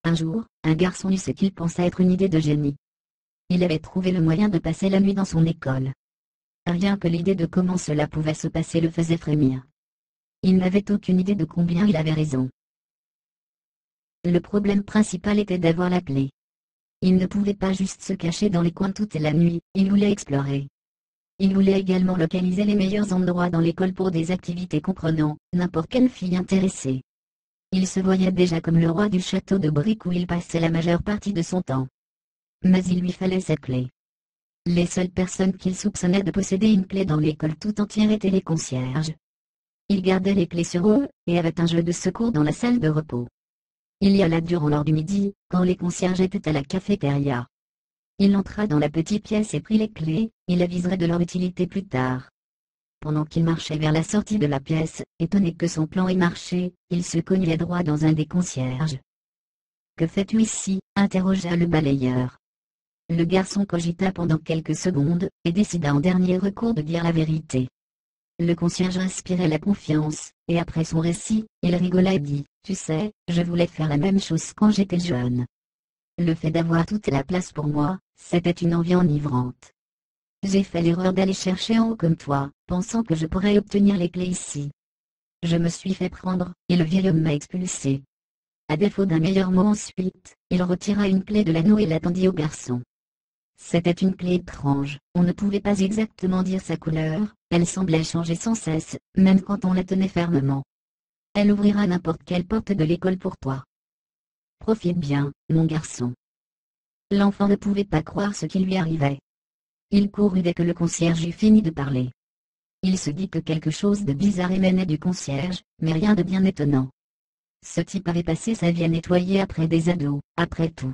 Un jour, un garçon eut ce qu'il pensa être une idée de génie. Il avait trouvé le moyen de passer la nuit dans son école. Rien que l'idée de comment cela pouvait se passer le faisait frémir. Il n'avait aucune idée de combien il avait raison. Le problème principal était d'avoir la clé. Il ne pouvait pas juste se cacher dans les coins toute la nuit, il voulait explorer. Il voulait également localiser les meilleurs endroits dans l'école pour des activités comprenant n'importe quelle fille intéressée. Il se voyait déjà comme le roi du château de briques où il passait la majeure partie de son temps. Mais il lui fallait cette clé. Les seules personnes qu'il soupçonnait de posséder une clé dans l'école tout entière étaient les concierges. Il gardait les clés sur eux, et avait un jeu de secours dans la salle de repos. Il y alla durant l'heure du midi, quand les concierges étaient à la cafétéria. Il entra dans la petite pièce et prit les clés, il aviserait de leur utilité plus tard. Pendant qu'il marchait vers la sortie de la pièce, étonné que son plan ait marché, il se cognait droit dans un des concierges. « Que fais-tu ici » interrogea le balayeur. Le garçon cogita pendant quelques secondes, et décida en dernier recours de dire la vérité. Le concierge inspirait la confiance, et après son récit, il rigola et dit « Tu sais, je voulais faire la même chose quand j'étais jeune. Le fait d'avoir toute la place pour moi, c'était une envie enivrante. J'ai fait l'erreur d'aller chercher en haut comme toi, pensant que je pourrais obtenir les clés ici. Je me suis fait prendre, et le vieil homme m'a expulsé. » À défaut d'un meilleur mot ensuite, il retira une clé de l'anneau et l'attendit au garçon. C'était une clé étrange, on ne pouvait pas exactement dire sa couleur, elle semblait changer sans cesse, même quand on la tenait fermement. Elle ouvrira n'importe quelle porte de l'école pour toi. Profite bien, mon garçon. L'enfant ne pouvait pas croire ce qui lui arrivait. Il courut dès que le concierge eut fini de parler. Il se dit que quelque chose de bizarre émanait du concierge, mais rien de bien étonnant. Ce type avait passé sa vie à nettoyer après des ados, après tout.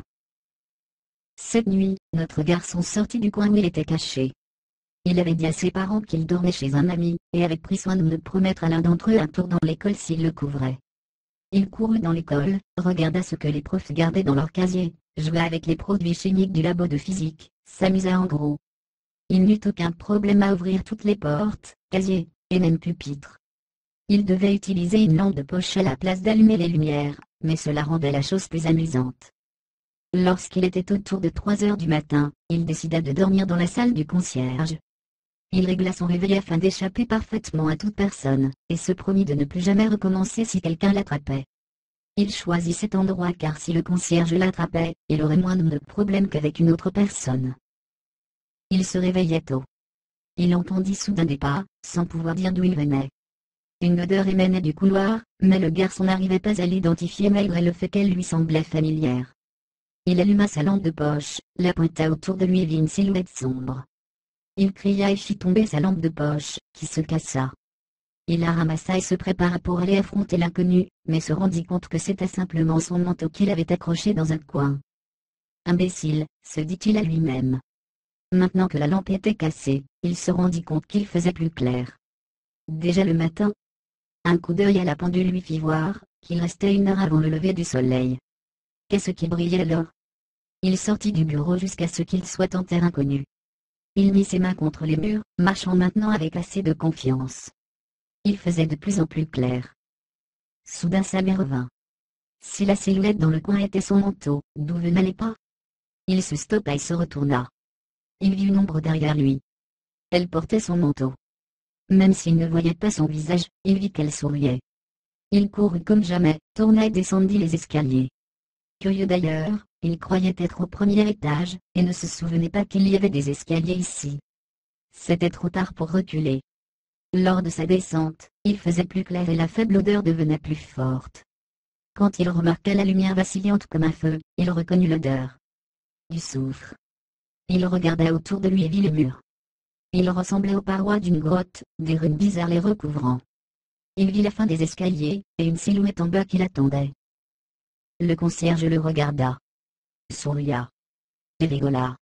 Cette nuit, notre garçon sortit du coin où il était caché. Il avait dit à ses parents qu'il dormait chez un ami, et avait pris soin de ne promettre à l'un d'entre eux un tour dans l'école s'il le couvrait. Il courut dans l'école, regarda ce que les profs gardaient dans leur casier, joua avec les produits chimiques du labo de physique, s'amusa en gros. Il n'eut aucun problème à ouvrir toutes les portes, casiers, et même pupitres. Il devait utiliser une lampe de poche à la place d'allumer les lumières, mais cela rendait la chose plus amusante. Lorsqu'il était autour de 3 heures du matin, il décida de dormir dans la salle du concierge. Il régla son réveil afin d'échapper parfaitement à toute personne, et se promit de ne plus jamais recommencer si quelqu'un l'attrapait. Il choisit cet endroit car si le concierge l'attrapait, il aurait moins de problèmes qu'avec une autre personne. Il se réveillait tôt. Il entendit soudain des pas, sans pouvoir dire d'où ils venaient. Une odeur émanait du couloir, mais le garçon n'arrivait pas à l'identifier malgré le fait qu'elle lui semblait familière. Il alluma sa lampe de poche, la pointa autour de lui et vit une silhouette sombre. Il cria et fit tomber sa lampe de poche, qui se cassa. Il la ramassa et se prépara pour aller affronter l'inconnu, mais se rendit compte que c'était simplement son manteau qu'il avait accroché dans un coin. Imbécile, se dit-il à lui-même. Maintenant que la lampe était cassée, il se rendit compte qu'il faisait plus clair. Déjà le matin. Un coup d'œil à la pendule lui fit voir qu'il restait 1 heure avant le lever du soleil. Qu'est-ce qui brillait alors? Il sortit du bureau jusqu'à ce qu'il soit en terre inconnue. Il mit ses mains contre les murs, marchant maintenant avec assez de confiance. Il faisait de plus en plus clair. Soudain sa mère revint. Si la silhouette dans le coin était son manteau, d'où venaient les pas? Il se stoppa et se retourna. Il vit une ombre derrière lui. Elle portait son manteau. Même s'il ne voyait pas son visage, il vit qu'elle souriait. Il courut comme jamais, tourna et descendit les escaliers. Curieux d'ailleurs, il croyait être au premier étage, et ne se souvenait pas qu'il y avait des escaliers ici. C'était trop tard pour reculer. Lors de sa descente, il faisait plus clair et la faible odeur devenait plus forte. Quand il remarqua la lumière vacillante comme un feu, il reconnut l'odeur du soufre. Il regarda autour de lui et vit les murs. Il ressemblait aux parois d'une grotte, des ruines bizarres les recouvrant. Il vit la fin des escaliers, et une silhouette en bas qui l'attendait. Le concierge le regarda. Souria. Et rigola.